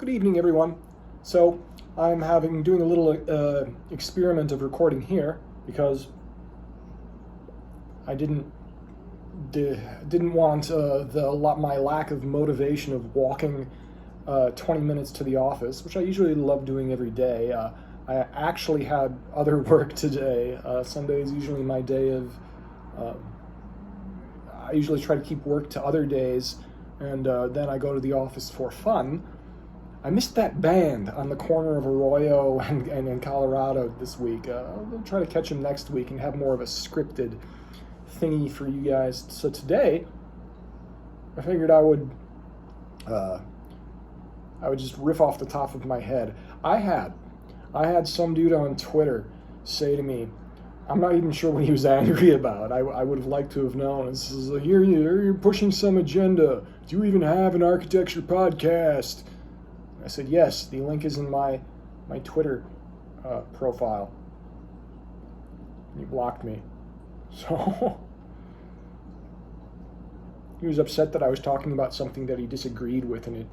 Good evening, everyone. So I'm doing a little experiment of recording here because I didn't want my lack of motivation of walking 20 minutes to the office, which I usually love doing every day. I actually had other work today. Sunday is usually my day of. I usually try to keep work to other days, and then I go to the office for fun. I missed that band on the corner of Arroyo and Colorado this week. I'll try to catch them next week and have more of a scripted thingy for you guys. So today, I figured I would just riff off the top of my head. I had some dude on Twitter say to me, I'm not even sure what he was angry about. I would have liked to have known. This is like, you're pushing some agenda. Do you even have an architecture podcast? I said, yes, the link is in my Twitter profile. He blocked me. So he was upset that I was talking about something that he disagreed with, and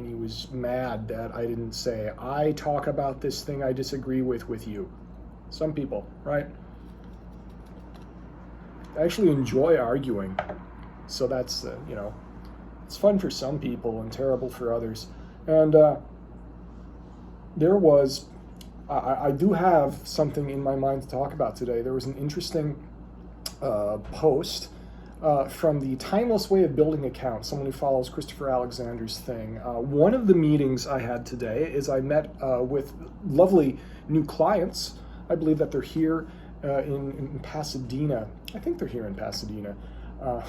he was mad that I didn't say, I talk about this thing I disagree with you. Some people, right? I actually enjoy arguing. So that's, it's fun for some people and terrible for others. And I do have something in my mind to talk about today. There was an interesting post from the Timeless Way of Building account, someone who follows Christopher Alexander's thing. One of the meetings I had today is I met with lovely new clients. I believe that they're here in Pasadena. I think they're here in Pasadena. I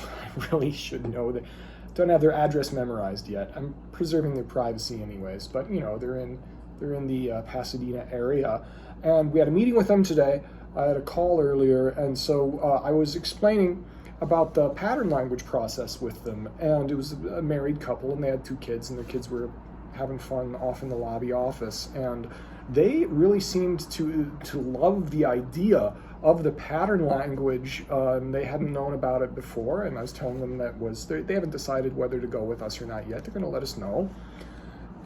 really should know that. Don't have their address memorized yet. I'm preserving their privacy anyways, but they're in the Pasadena area, and we had a meeting with them today. I had a call earlier, and so I was explaining about the pattern language process with them, and it was a married couple, and they had 2 kids, and their kids were having fun off in the lobby office, and they really seemed to love the idea of the pattern language. They hadn't known about it before, and I was telling them they haven't decided whether to go with us or not yet. They're going to let us know.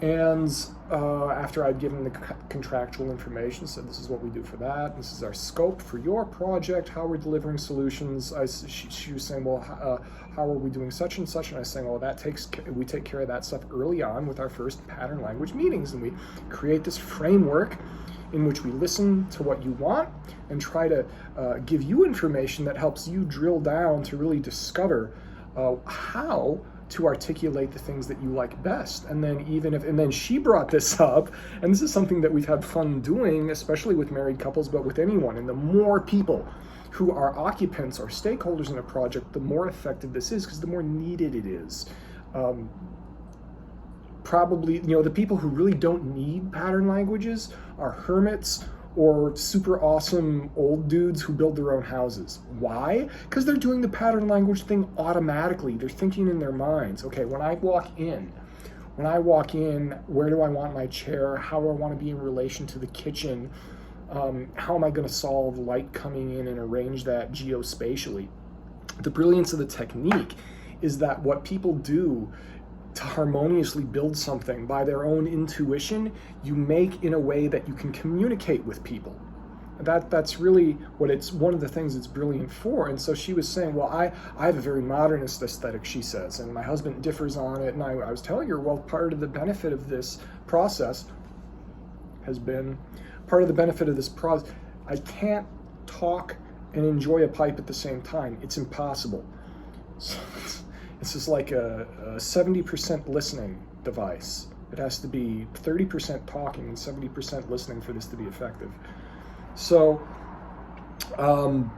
And after I'd given the contractual information, said this is what we do for that, this is our scope for your project, how we're delivering solutions. She was saying, well, how are we doing such and such? And I was saying, well, we take care of that stuff early on with our first pattern language meetings, and we create this framework in which we listen to what you want and try to give you information that helps you drill down to really discover how to articulate the things that you like best. And then she brought this up, and this is something that we've had fun doing, especially with married couples, but with anyone. And the more people who are occupants or stakeholders in a project, the more effective this is, because the more needed it is. Probably, the people who really don't need pattern languages are hermits or super awesome old dudes who build their own houses. Why? Because they're doing the pattern language thing automatically. They're thinking in their minds, okay, when I walk in, where do I want my chair? How do I want to be in relation to the kitchen? How am I going to solve light coming in and arrange that geospatially? The brilliance of the technique is that what people do to harmoniously build something by their own intuition, you make in a way that you can communicate with people. That's really one of the things it's brilliant for. And so she was saying, well, I have a very modernist aesthetic, she says, and my husband differs on it. And I was telling her, well, part of the benefit of this process I can't talk and enjoy a pipe at the same time. It's impossible. So this is like a 70% listening device. It has to be 30% talking and 70% listening for this to be effective. So, and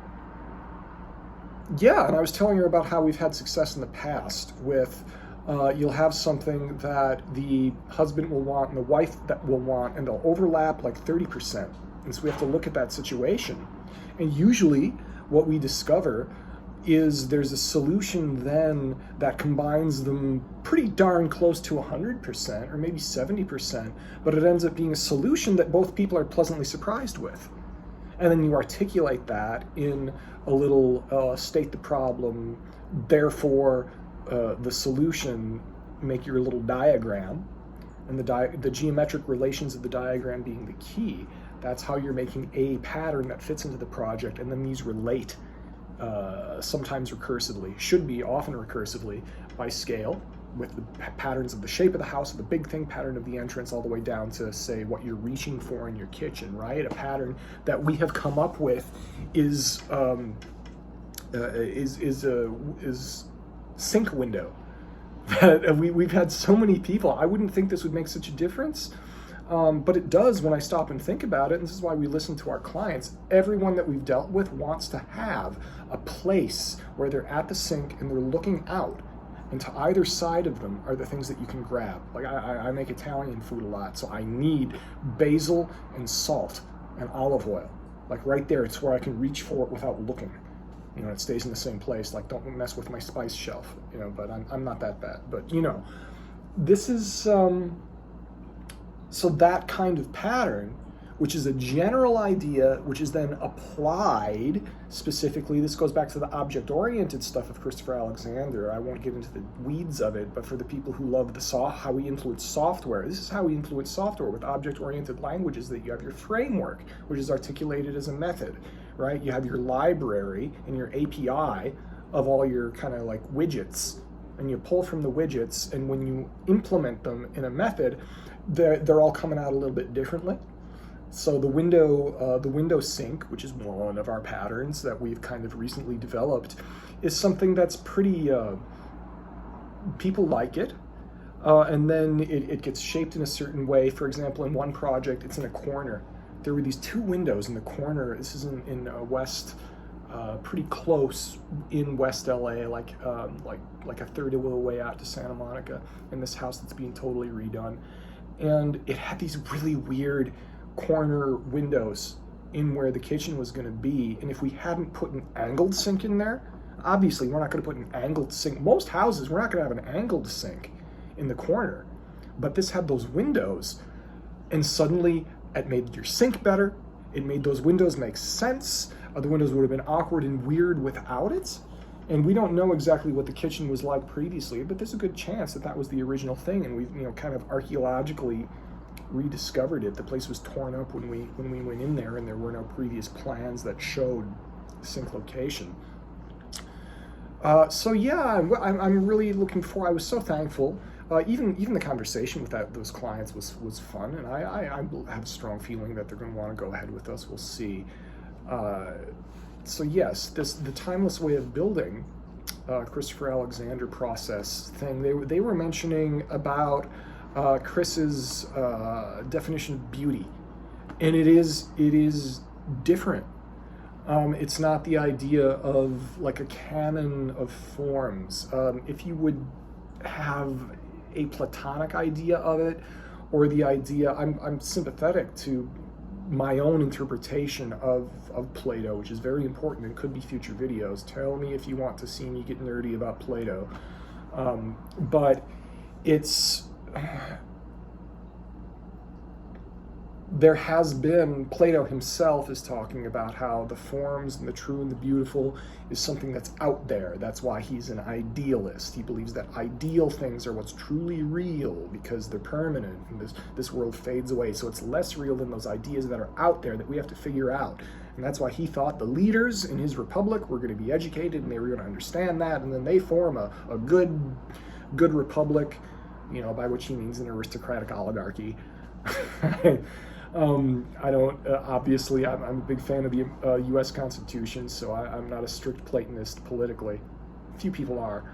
I was telling her about how we've had success in the past with, you'll have something that the husband will want and the wife that will want, and they'll overlap like 30%. And so we have to look at that situation. And usually what we discover is there's a solution then that combines them pretty darn close to 100% or maybe 70%, but it ends up being a solution that both people are pleasantly surprised with. And then you articulate that in a little state the problem, therefore the solution, make your little diagram, and the geometric relations of the diagram being the key. That's how you're making a pattern that fits into the project, and then these relate sometimes recursively, should be often recursively, by scale, with the patterns of the shape of the house, of the big thing pattern of the entrance, all the way down to, say, what you're reaching for in your kitchen, right? A pattern that we have come up with is sink window. That we've had so many people. I wouldn't think this would make such a difference, but it does when I stop and think about it. And this is why we listen to our clients. Everyone that we've dealt with wants to have a place where they're at the sink and they're looking out, and to either side of them are the things that you can grab. Like I make Italian food a lot, so I need basil and salt and olive oil. Like right there, it's where I can reach for it without looking. You know, it stays in the same place. Like, don't mess with my spice shelf, you know, but I'm not that bad. But, you know, this is, so that kind of pattern, which is a general idea, which is then applied specifically. This goes back to the object-oriented stuff of Christopher Alexander. I won't get into the weeds of it, but for the people who love how we influence software, this is how we influence software with object-oriented languages, that you have your framework, which is articulated as a method, right? You have your library and your API of all your kind of like widgets, and you pull from the widgets, and when you implement them in a method, they're all coming out a little bit differently. So the window sink, which is one of our patterns that we've kind of recently developed, is something that's pretty, people like it. And then it gets shaped in a certain way. For example, in one project, it's in a corner. There were these two windows in the corner. This is in West, pretty close in West LA, like a third of the way out to Santa Monica, in this house that's being totally redone. And it had these really weird corner windows in where the kitchen was going to be, and if we hadn't put an angled sink in there, obviously we're not going to put an angled sink. Most houses, we're not going to have an angled sink in the corner, but this had those windows, and suddenly it made your sink better. It made those windows make sense. The windows would have been awkward and weird without it, and we don't know exactly what the kitchen was like previously, but there's a good chance that that was the original thing, and we've, you know, kind of archaeologically rediscovered it. The place was torn up when we went in there, and there were no previous plans that showed the sink location. So yeah, I'm really looking for. I was so thankful. Even the conversation with those clients was fun, and I have a strong feeling that they're going to want to go ahead with us. We'll see. So yes, the timeless way of building, Christopher Alexander process thing. They were mentioning about Chris's definition of beauty, and it is different. It's not the idea of like a canon of forms. If you would have a Platonic idea of it, or the idea, I'm sympathetic to my own interpretation of Plato, which is very important and could be future videos. Tell me if you want to see me get nerdy about Plato. But it's, there has been, Plato himself is talking about how the forms and the true and the beautiful is something that's out there. That's why he's an idealist. He believes that ideal things are what's truly real because they're permanent, and this world fades away. So it's less real than those ideas that are out there that we have to figure out. And that's why he thought the leaders in his republic were going to be educated, and they were going to understand that, and then they form a good republic, you know, by which he means an aristocratic oligarchy. I don't, obviously, I'm a big fan of the U.S. Constitution, so I'm not a strict Platonist politically. Few people are.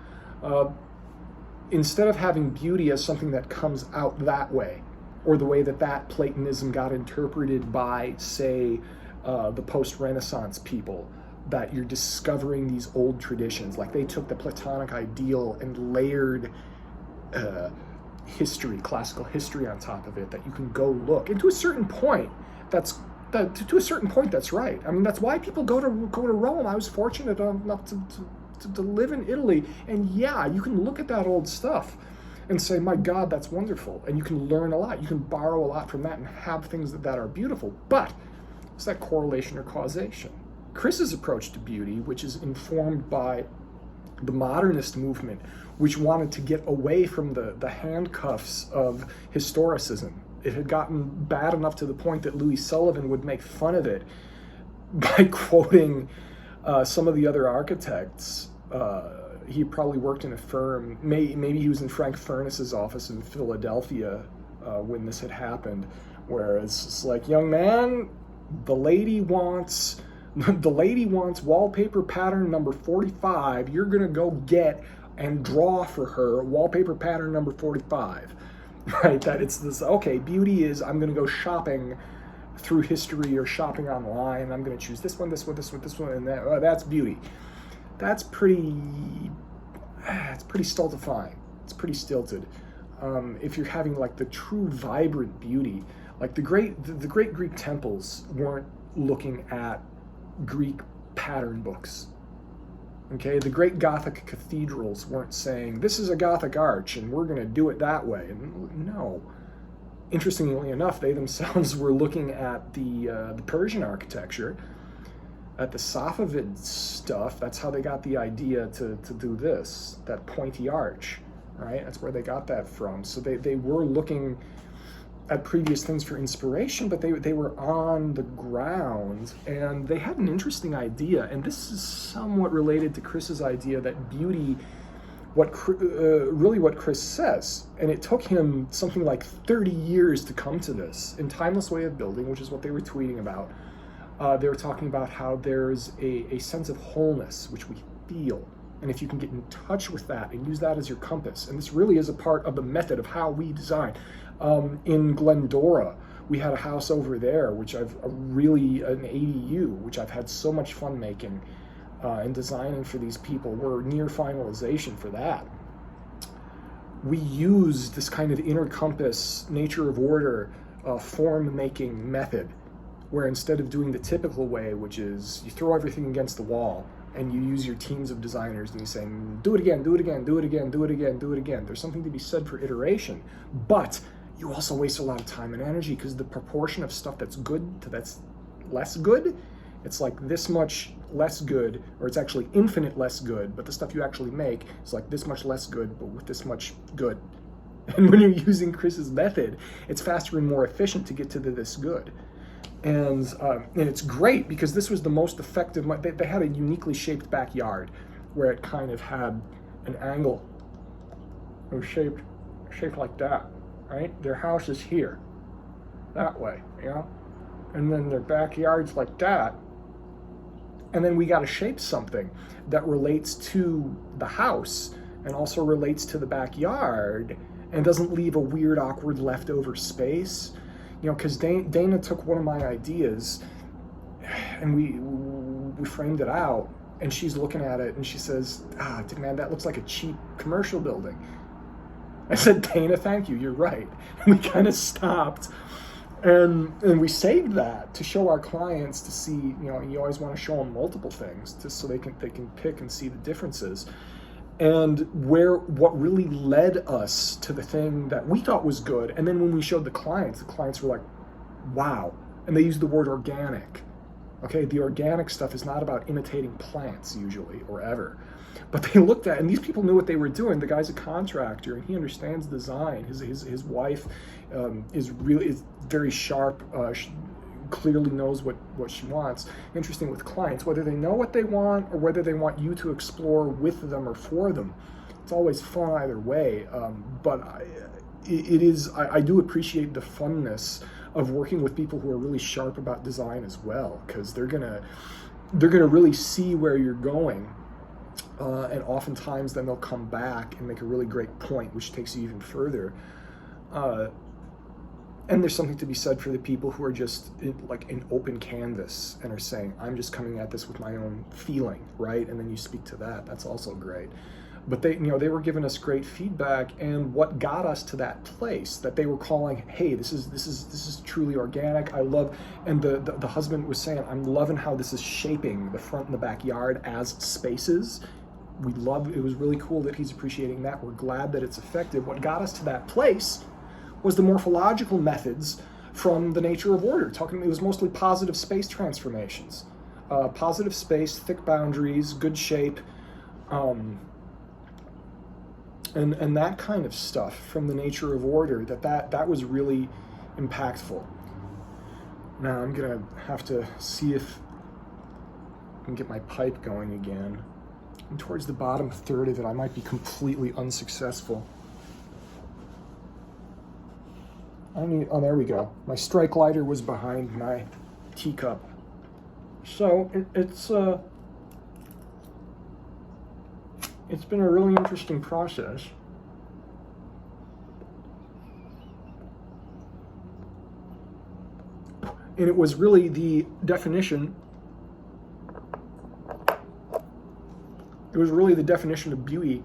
Instead of having beauty as something that comes out that way, or the way that Platonism got interpreted by, say, the post-Renaissance people, that you're discovering these old traditions, like they took the Platonic ideal and layered history, classical history on top of it, that you can go look. And to a certain point, that's right. I mean, that's why people go to Rome. I was fortunate enough to live in Italy, and yeah, you can look at that old stuff and say, my God, that's wonderful. And you can learn a lot. You can borrow a lot from that and have things that are beautiful. But is that correlation or causation? Chris's approach to beauty, which is informed by the modernist movement, which wanted to get away from the handcuffs of historicism. It had gotten bad enough to the point that Louis Sullivan would make fun of it by quoting some of the other architects. He probably worked in a firm, maybe he was in Frank Furness's office in Philadelphia when this had happened, whereas it's like, young man, the lady wants wallpaper pattern number 45. You're gonna go get and draw for her wallpaper pattern number 45, right? That it's this, okay, beauty is, I'm gonna go shopping through history or shopping online, and I'm gonna choose this one, this one, this one, this one, and that. That's beauty. It's pretty stultifying. It's pretty stilted. If you're having like the true vibrant beauty, like the great Greek temples weren't looking at Greek pattern books. Okay, the great Gothic cathedrals weren't saying, this is a Gothic arch and we're going to do it that way. And no. Interestingly enough, they themselves were looking at the Persian architecture, at the Safavid stuff. That's how they got the idea to do this, that pointy arch, right? That's where they got that from. So they were looking at previous things for inspiration, but they were on the ground, and they had an interesting idea, and this is somewhat related to Chris's idea that beauty, really what Chris says, and it took him something like 30 years to come to this. In Timeless Way of Building, which is what they were tweeting about, they were talking about how there's a sense of wholeness, which we feel, and if you can get in touch with that and use that as your compass, and this really is a part of the method of how we design. In Glendora, we had a house over there, which an ADU, which I've had so much fun making and designing for these people. We're near finalization for that. We use this kind of inner compass, nature of order, form-making method, where instead of doing the typical way, which is you throw everything against the wall and you use your teams of designers and you say, do it again, do it again, do it again, do it again, do it again. There's something to be said for iteration, but you also waste a lot of time and energy because the proportion of stuff that's good to that's less good, it's like this much less good, or it's actually infinite less good, but the stuff you actually make is like this much less good, but with this much good. And when you're using Chris's method, it's faster and more efficient to get to this good. And it's great because this was the most effective. They had a uniquely shaped backyard where it kind of had an angle. It was shaped like that, right? Their house is here, that way, you know? And then their backyard's like that. And then we got to shape something that relates to the house and also relates to the backyard and doesn't leave a weird, awkward leftover space. You know, because Dana took one of my ideas and we framed it out, and she's looking at it and she says, man, that looks like a cheap commercial building. I said, Dana, thank you, you're right. And we kind of stopped and we saved that to show our clients, to see, you know, you always want to show them multiple things just so they can pick and see the differences. And what really led us to the thing that we thought was good, and then when we showed the clients were like, wow. And they used the word organic. Okay, the organic stuff is not about imitating plants usually, or ever. But they looked at, and these people knew what they were doing. The guy's a contractor, and he understands design. His wife is very sharp, clearly knows what she wants. Interesting with clients, whether they know what they want or whether they want you to explore with them or for them, it's always fun either way. But I do appreciate the funness of working with people who are really sharp about design as well, because they're gonna really see where you're going, and oftentimes then they'll come back and make a really great point, which takes you even further. And there's something to be said for the people who are just like an open canvas and are saying, I'm just coming at this with my own feeling, right? And then you speak to that. That's also great. But they were giving us great feedback, and what got us to that place that they were calling, hey, this is truly organic. I love, and the husband was saying, I'm loving how this is shaping the front and the backyard as spaces. It was really cool that he's appreciating that. We're glad that it's effective. What got us to that place was the morphological methods from the nature of order. It was mostly positive space transformations. Positive space, thick boundaries, good shape, and that kind of stuff from the nature of order, that was really impactful. Now I'm gonna have to see if I can get my pipe going again. And towards the bottom third of it, I might be completely unsuccessful. Oh, there we go. My strike lighter was behind my teacup. So it's been a really interesting process. And it was really the definition. It was really the definition of beauty.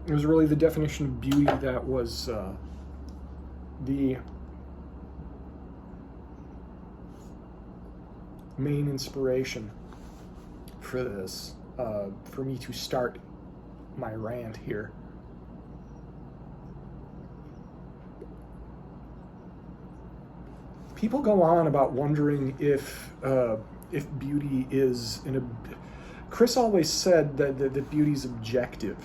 It was really the definition of beauty that was the main inspiration for this, for me to start my rant here. People go on about wondering if beauty is Chris always said that beauty is objective.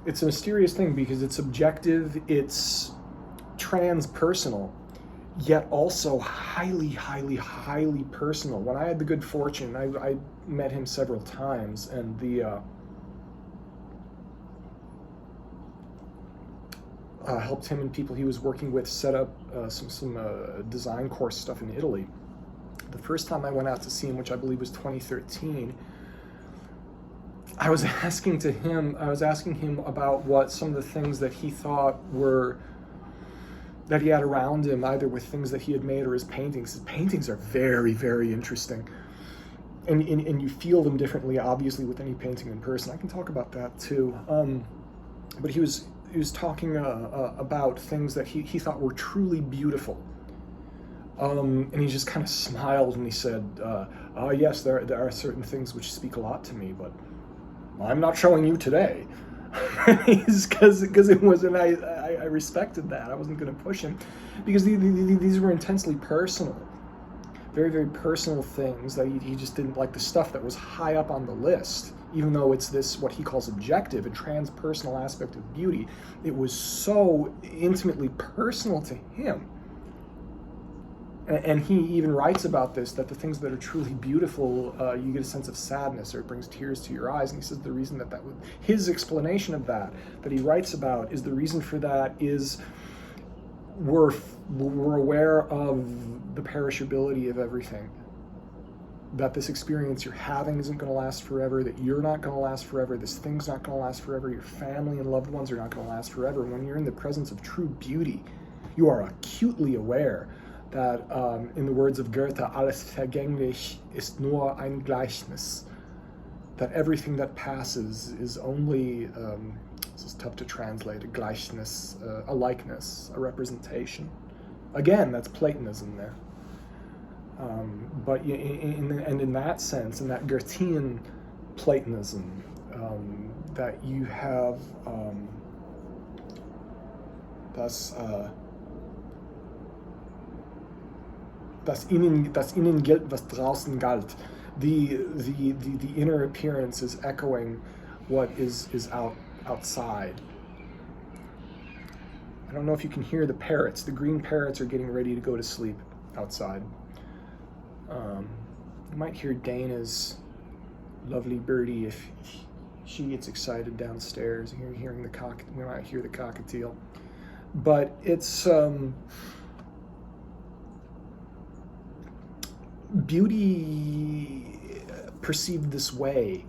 It's a mysterious thing because it's objective, it's transpersonal, yet also highly, highly, highly personal. When I had the good fortune, I met him several times, and helped him and people he was working with set up some design course stuff in Italy. The first time I went out to see him, which I believe was 2013, I was asking him about what some of the things that he thought that he had around him, either with things that he had made or his paintings. His paintings are very, very interesting. And you feel them differently, obviously, with any painting in person. I can talk about that too. But he was talking about things that he thought were truly beautiful. And he just kind of smiled and he said, yes, there are certain things which speak a lot to me, but I'm not showing you today. Because it wasn't, I respected that. I wasn't going to push him because these were intensely personal, very, very personal things that he just didn't like. The stuff that was high up on the list, even though it's this, what he calls objective and transpersonal aspect of beauty, it was so intimately personal to him. And he even writes about this, that the things that are truly beautiful, you get a sense of sadness, or it brings tears to your eyes. And he says the reason that his explanation of that he writes about, is the reason for that is we're aware of the perishability of everything. That this experience you're having isn't going to last forever, that you're not going to last forever, this thing's not going to last forever, your family and loved ones are not going to last forever. And when you're in the presence of true beauty, you are acutely aware that, in the words of Goethe, alles vergänglich ist nur ein Gleichnis. That everything that passes is only, this is tough to translate, a Gleichnis, a likeness, a representation. Again, that's Platonism there. But in that sense, in that Goethean Platonism, that you have das innen gilt, was draußen galt. The inner appearance is echoing what is outside. I don't know if you can hear the parrots. The green parrots are getting ready to go to sleep outside. You might hear Dana's lovely birdie if she gets excited downstairs. You're hearing we might hear the cockatiel. But it's beauty perceived this way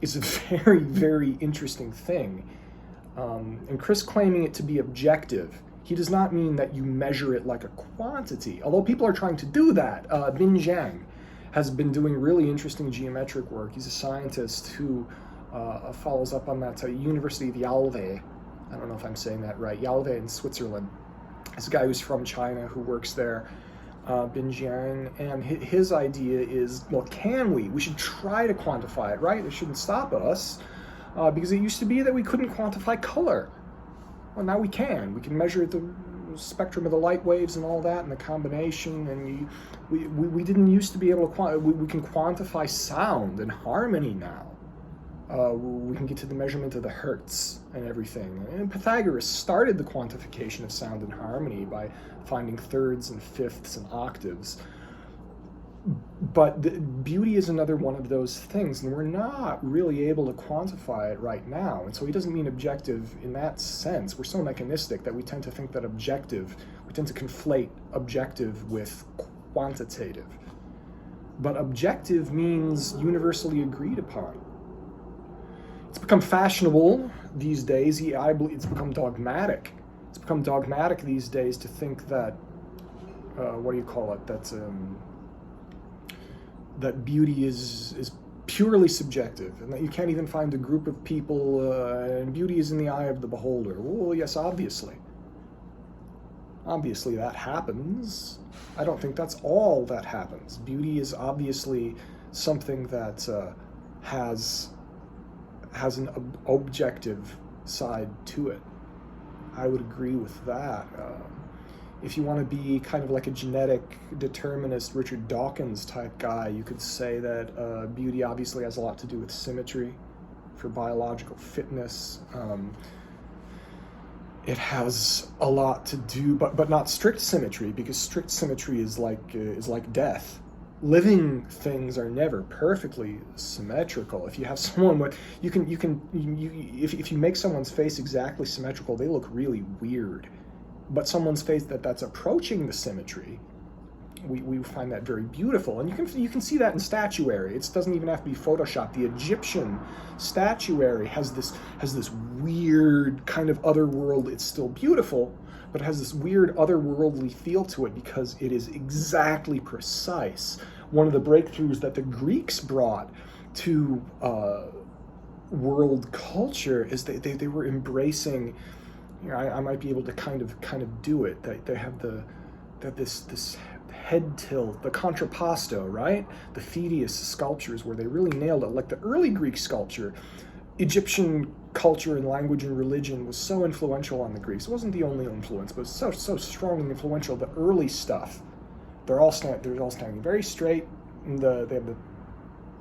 is a very, very interesting thing. And Chris claiming it to be objective, he does not mean that you measure it like a quantity, although people are trying to do that. Bin Jiang has been doing really interesting geometric work. He's a scientist who follows up on that University of Jalve. I don't know if I'm saying that right. Jalve in Switzerland. It's a guy who's from China who works there. Bin Jiang, and his idea is, well, we should try to quantify it, right? It shouldn't stop us, because it used to be that we couldn't quantify color. Well, now we can measure the spectrum of the light waves and all that, and the combination. And we didn't used to be able to we can quantify sound and harmony now. We can get to the measurement of the hertz and everything. And Pythagoras started the quantification of sound and harmony by finding thirds and fifths and octaves. But beauty is another one of those things, and we're not really able to quantify it right now. And so he doesn't mean objective in that sense. We're so mechanistic that we tend to think that we tend to conflate objective with quantitative. But objective means universally agreed upon. It's become fashionable these days. I believe it's become dogmatic. It's become dogmatic these days to think that, what do you call it? That beauty is purely subjective, and that you can't even find a group of people, and beauty is in the eye of the beholder. Well, yes, obviously. Obviously that happens. I don't think that's all that happens. Beauty is obviously something that has an objective side to it. I would agree with that. If you want to be kind of like a genetic determinist, Richard Dawkins type guy, you could say that beauty obviously has a lot to do with symmetry for biological fitness. It has a lot to do, but not strict symmetry, because strict symmetry is like death. Living things are never perfectly symmetrical. If you have someone, if you make someone's face exactly symmetrical, they look really weird. But someone's face that's approaching the symmetry, we find that very beautiful. And you can see that in statuary. It doesn't even have to be Photoshopped. The Egyptian statuary has this weird kind of otherworld. It's still beautiful, but it has this weird otherworldly feel to it because it is exactly precise. One of the breakthroughs that the Greeks brought to world culture is they were embracing. I might be able to kind of do it. They have this head tilt, the contrapposto, right? The Phidias sculptures where they really nailed it. Like the early Greek sculpture, Egyptian culture and language and religion was so influential on the Greeks. It wasn't the only influence, but so strong and influential. The early stuff, they're all standing very straight. And they have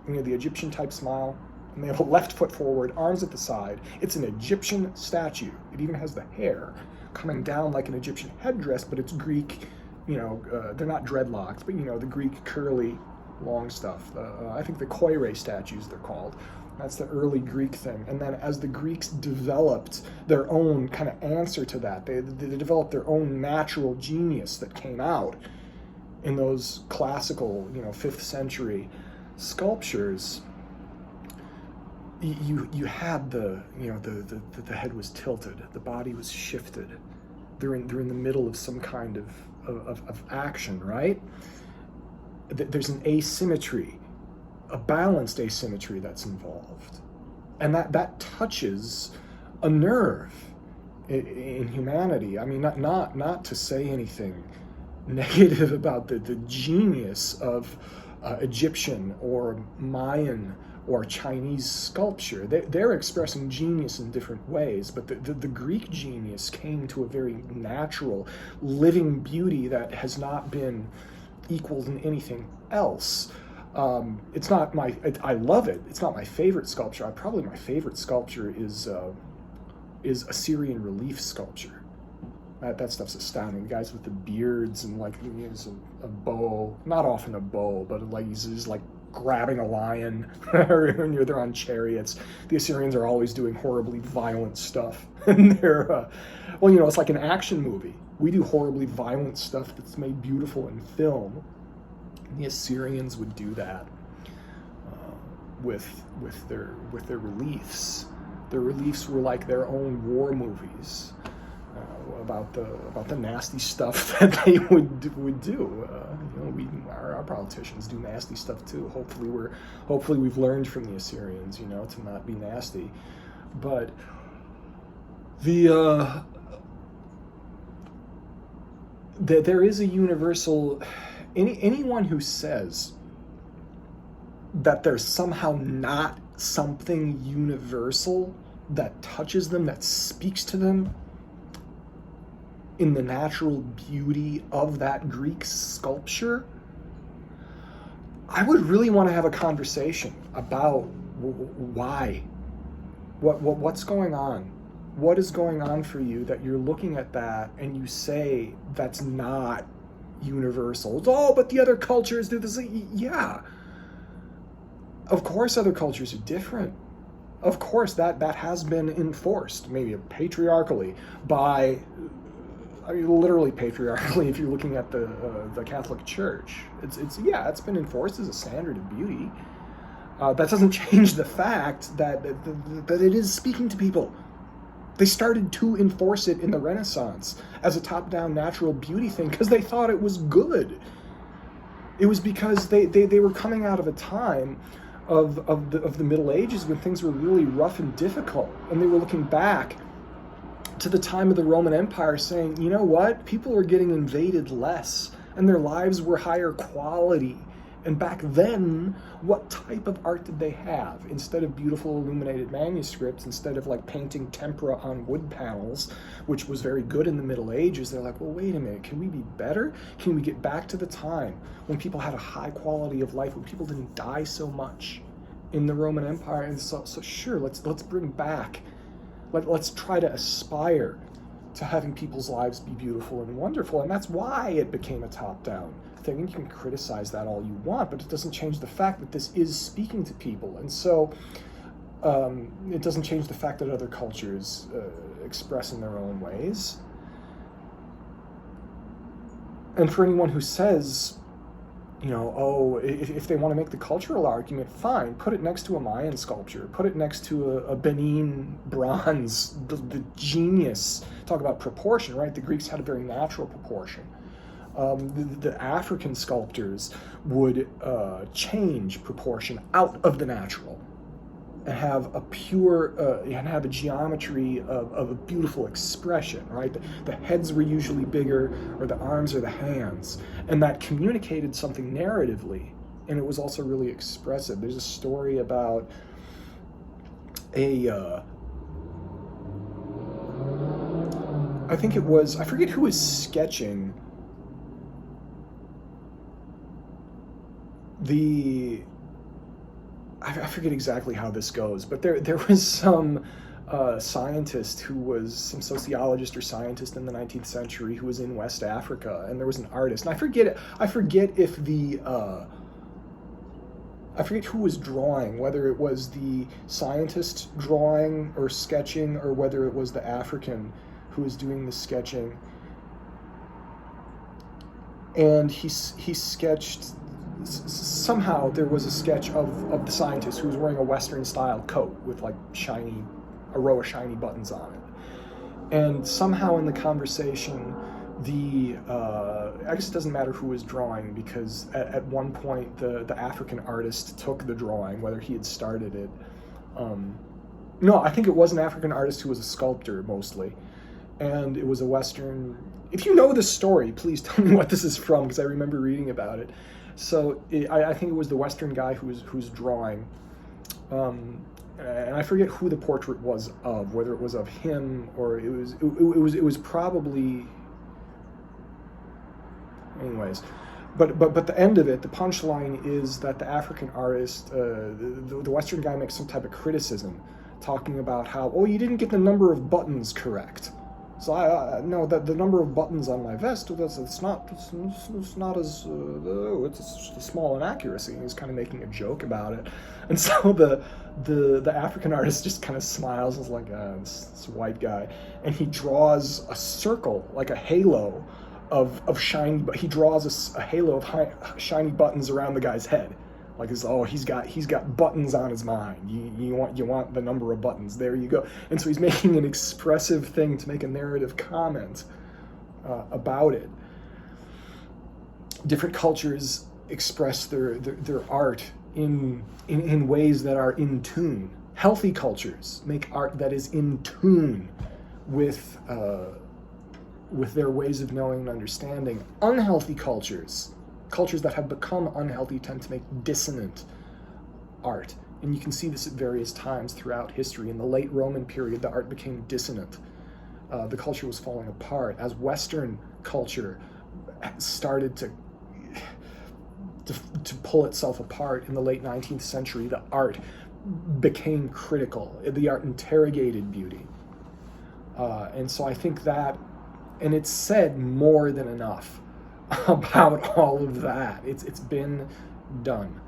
the Egyptian type smile. And they have a left foot forward, arms at the side. It's an Egyptian statue. It even has the hair coming down like an Egyptian headdress, but it's Greek, they're not dreadlocks, but the Greek curly, long stuff. I think the Koire statues, they're called. That's the early Greek thing. And then as the Greeks developed their own kind of answer to that, they developed their own natural genius that came out in those classical, 5th century sculptures. You had the head was tilted, the body was shifted. They're in the middle of some kind of action, right? There's an asymmetry, a balanced asymmetry that's involved, and that touches a nerve in humanity. I mean, not to say anything negative about the genius of Egyptian or Mayan or Chinese sculpture. They're expressing genius in different ways, but the Greek genius came to a very natural, living beauty that has not been equaled in anything else. It's not I love it. It's not my favorite sculpture. Probably my favorite sculpture is Assyrian relief sculpture. That stuff's astounding. The guys with the beards and a bow, not often a bow, but he's grabbing a lion, or they're on chariots. The Assyrians are always doing horribly violent stuff, and they're, it's like an action movie. We do horribly violent stuff that's made beautiful in film. And the Assyrians would do that with their reliefs. Their reliefs were like their own war movies. About the nasty stuff that they would do. Our politicians do nasty stuff too. Hopefully we've learned from the Assyrians, to not be nasty. But there is a universal. Anyone who says that there's somehow not something universal that touches them, that speaks to them, in the natural beauty of that Greek sculpture, I would really want to have a conversation about why. What's going on? What is going on for you that you're looking at that and you say that's not universal? Oh, but the other cultures do this. Yeah. Of course other cultures are different. Of course that has been enforced, maybe patriarchally, by, I mean, literally patriarchally if you're looking at the Catholic Church. It's been enforced as a standard of beauty. That doesn't change the fact that it is speaking to people. They started to enforce it in the Renaissance as a top-down natural beauty thing because they thought it was good. It was because they were coming out of a time of the Middle Ages when things were really rough and difficult, and they were looking back to the time of the Roman Empire saying, you know what, people are getting invaded less and their lives were higher quality. And back then, what type of art did they have? Instead of beautiful illuminated manuscripts, instead of like painting tempera on wood panels, which was very good in the Middle Ages, they're like, well, wait a minute, can we be better? Can we get back to the time when people had a high quality of life, when people didn't die so much in the Roman Empire? And so sure, let's bring back, let's try to aspire to having people's lives be beautiful and wonderful. And that's why it became a top-down thing. And you can criticize that all you want, but it doesn't change the fact that this is speaking to people. And so it doesn't change the fact that other cultures express in their own ways. And for anyone who says, you know, oh, if they want to make the cultural argument, fine, put it next to a Mayan sculpture, put it next to a Benin bronze, the genius. Talk about proportion, right? The Greeks had a very natural proportion. The African sculptors would change proportion out of the natural and have a pure, and have a geometry of a beautiful expression, right? The heads were usually bigger, or the arms or the hands, and that communicated something narratively, and it was also really expressive. There's a story about I think it was, I forget who was sketching I forget exactly how this goes, but there was some scientist who was some sociologist or scientist in the 19th century who was in West Africa, and there was an artist, and I forget if I forget who was drawing, whether it was the scientist drawing or sketching, or whether it was the African who was doing the sketching. And he sketched, somehow there was a sketch of the scientist who was wearing a Western style coat with like a row of shiny buttons on it. And somehow in the conversation, I guess it doesn't matter who was drawing, because at one point the African artist took the drawing, whether he had started it. No, I think it was an African artist who was a sculptor mostly. And it was a Western. If you know this story, please tell me what this is from, because I remember reading about it. So I think it was the Western guy who's drawing, and I forget who the portrait was of, whether it was of him or it was probably. Anyways, but the end of it, the punchline is that the African artist, the Western guy, makes some type of criticism, talking about how, oh, you didn't get the number of buttons correct. So I no, that the number of buttons on my vest, it's not as it's a small inaccuracy. He's kind of making a joke about it, and so the African artist just kind of smiles and is like, this white guy, and he draws a circle, like a halo of shiny, but he draws a halo of shiny buttons around the guy's head. Like, he's got buttons on his mind. You want the number of buttons. There you go. And so he's making an expressive thing to make a narrative comment about it. Different cultures express their art in ways that are in tune. Healthy cultures make art that is in tune with their ways of knowing and understanding. Unhealthy cultures that have become unhealthy, tend to make dissonant art. And you can see this at various times throughout history. In the late Roman period, the art became dissonant. the culture was falling apart. As Western culture started to pull itself apart in the late 19th century, the art became critical. The art interrogated beauty. And so I think that, and it's said more than enough about all of that. It's been done.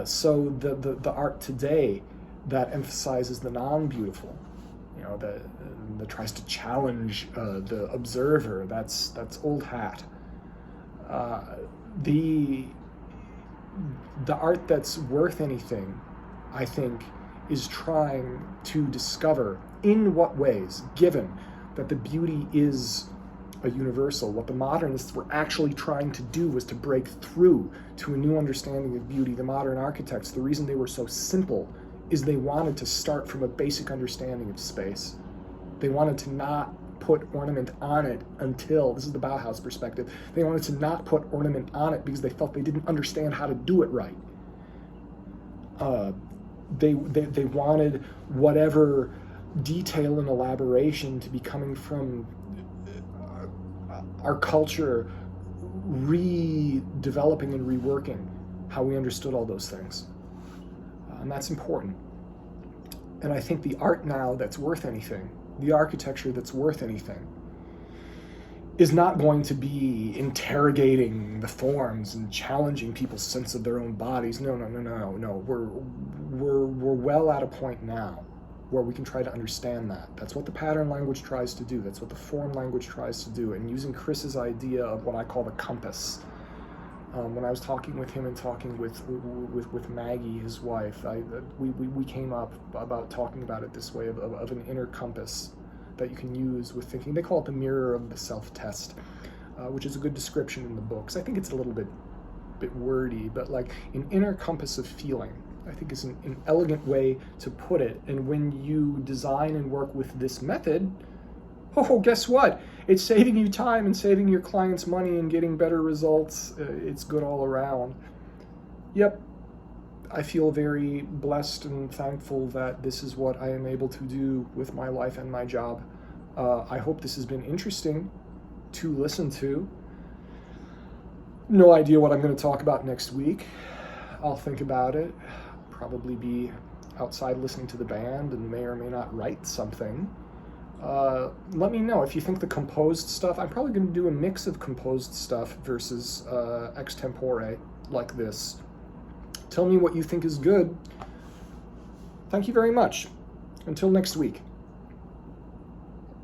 So the art today that emphasizes the non-beautiful, that tries to challenge the observer, that's old hat. The art that's worth anything, I think, is trying to discover in what ways, given that the beauty is a universal, what the modernists were actually trying to do was to break through to a new understanding of beauty. The modern architects, the reason they were so simple is they wanted to start from a basic understanding of space. They wanted to not put ornament on it until, this is the Bauhaus perspective, they wanted to not put ornament on it because they felt they didn't understand how to do it right. They wanted whatever detail and elaboration to be coming from our culture redeveloping and reworking how we understood all those things. And that's important. And I think the art now that's worth anything, the architecture that's worth anything, is not going to be interrogating the forms and challenging people's sense of their own bodies. No. We're well at a point now where we can try to understand that. That's what the pattern language tries to do. That's what the form language tries to do. And using Chris's idea of what I call the compass. When I was talking with him and talking with Maggie, his wife, we came up about talking about it this way of an inner compass that you can use with thinking. They call it the mirror of the self-test, which is a good description in the books. I think it's a little bit wordy, but like an inner compass of feeling, I think is an elegant way to put it. And when you design and work with this method, guess what? It's saving you time and saving your clients money and getting better results. It's good all around. Yep, I feel very blessed and thankful that this is what I am able to do with my life and my job. I hope this has been interesting to listen to. No idea what I'm going to talk about next week. I'll think about it. Probably be outside listening to the band and may or may not write something. Let me know if you think the composed stuff, I'm probably going to do a mix of composed stuff versus extempore like this. Tell me what you think is good. Thank you very much. Until next week.